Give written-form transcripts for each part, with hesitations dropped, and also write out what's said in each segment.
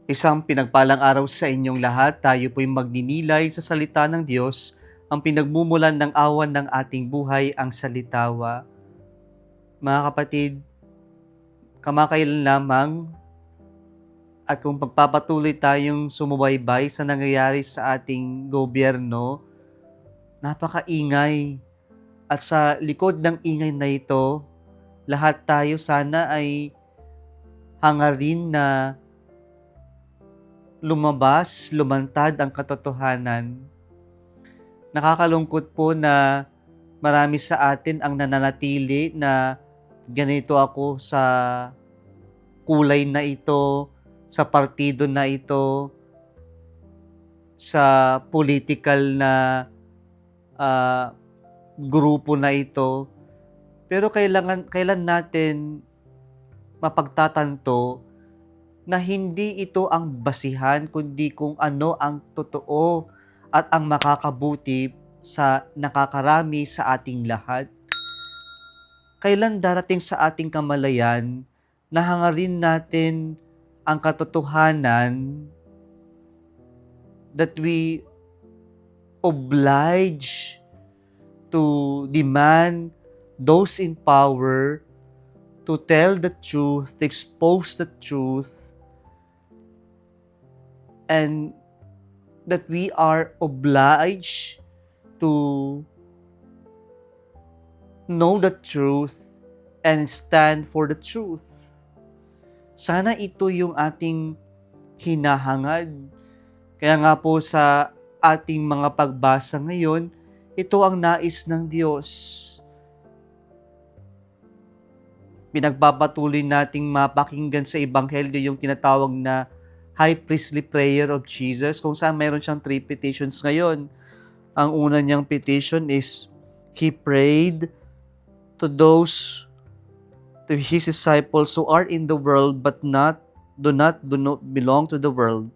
Isang pinagpalang araw sa inyong lahat. Tayo po'y magninilay sa salita ng Diyos, ang pinagmumulan ng awan ng ating buhay, ang salitawa. Mga kapatid, kamakailan lamang at kung pagpapatuloy tayong sumubaybay sa nangyayari sa ating gobyerno, napakaingay. At sa likod ng ingay na ito, lahat tayo sana ay hangarin na lumantad ang katotohanan. Nakakalungkot po na marami sa atin ang nananatili na ganito ako sa kulay na ito, sa partido na ito, sa political na grupo na ito. Pero kailan natin mapagtatanto na hindi ito ang basihan, kundi kung ano ang totoo at ang makakabuti sa nakakarami sa ating lahat. Kailan darating sa ating kamalayan na hangarin natin ang katotohanan that we oblige to demand those in power to tell the truth, to expose the truth, and that we are obliged to know the truth and stand for the truth. Sana ito yung ating hinahangad. Kaya nga po sa ating mga pagbasa ngayon, ito ang nais ng Diyos. Pinagpapatuloy nating mapakinggan sa Ebanghelyo yung tinatawag na High Priestly Prayer of Jesus, kung saan mayroon siyang 3 petitions ngayon. Ang una niyang petition is, He prayed to His disciples who are in the world but do not belong to the world.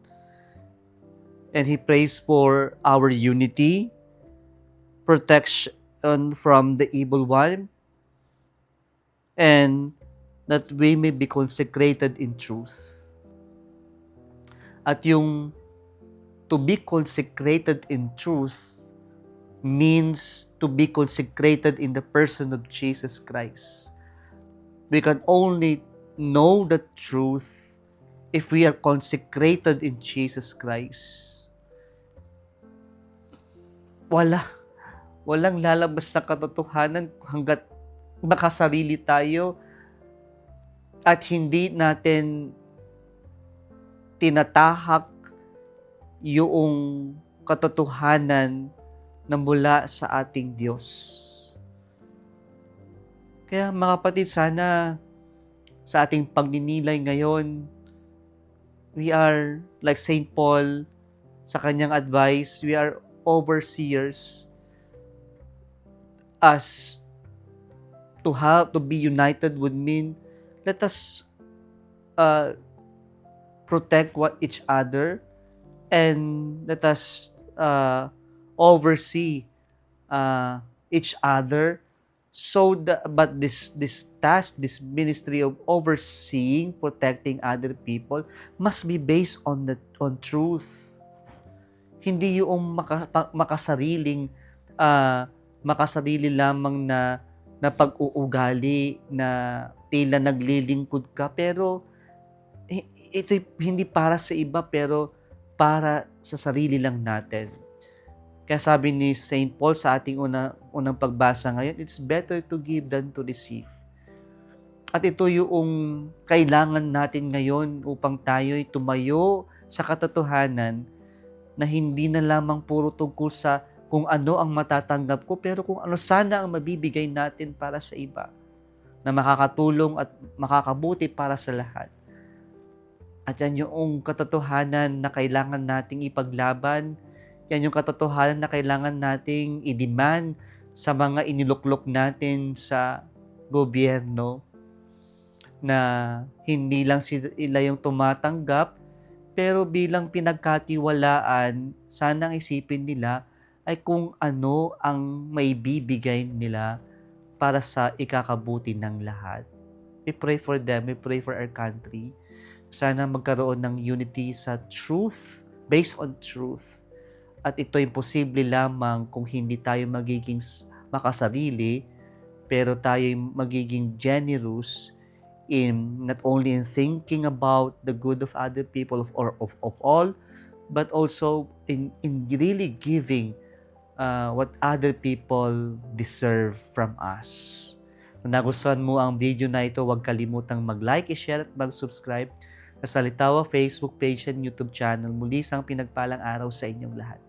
And He prays for our unity, protection from the evil one, and that we may be consecrated in truth. At yung to be consecrated in truth means to be consecrated in the person of Jesus Christ. We can only know the truth if we are consecrated in Jesus Christ. Walang lalabas na katotohanan hanggat makasarili tayo at hindi natin tinatahak yung katotohanan na mula sa ating Diyos. Kaya mga kapatid, sana sa ating pagninilay ngayon, we are like St. Paul sa kanyang advice, we are overseers. As to be united would mean, let us protect each other and let us oversee each other. But this task, this ministry of overseeing, protecting other people must be based on truth. Hindi yung makasarili lamang na pag-uugali na tila naglilingkod ka, pero ito hindi para sa iba, pero para sa sarili lang natin. Kaya sabi ni St. Paul sa ating unang pagbasa ngayon, it's better to give than to receive. At ito yung kailangan natin ngayon upang tayo'y tumayo sa katotohanan na hindi na lamang puro tungkol sa kung ano ang matatanggap ko, pero kung ano sana ang mabibigay natin para sa iba, na makakatulong at makakabuti para sa lahat. At yan yung katotohanan na kailangan nating ipaglaban, yan yung katotohanan na kailangan nating i-demand sa mga iniluklok natin sa gobyerno, na hindi lang sila yung tumatanggap, pero bilang pinagkatiwalaan, sanang isipin nila ay kung ano ang maibibigay nila para sa ikakabuti ng lahat. We pray for them, we pray for our country, Sana magkaroon ng unity sa truth, based on truth. At ito'y posible lamang kung hindi tayo magiging makasarili, pero tayo'y magiging generous in not only in thinking about the good of other people of all, but also in really giving what other people deserve from us. Kung nagustuhan mo ang video na ito, huwag kalimutang mag-like, i-share at mag-subscribe sa Salitawa Facebook page and YouTube channel. Muli isang pinagpalang araw sa inyong lahat.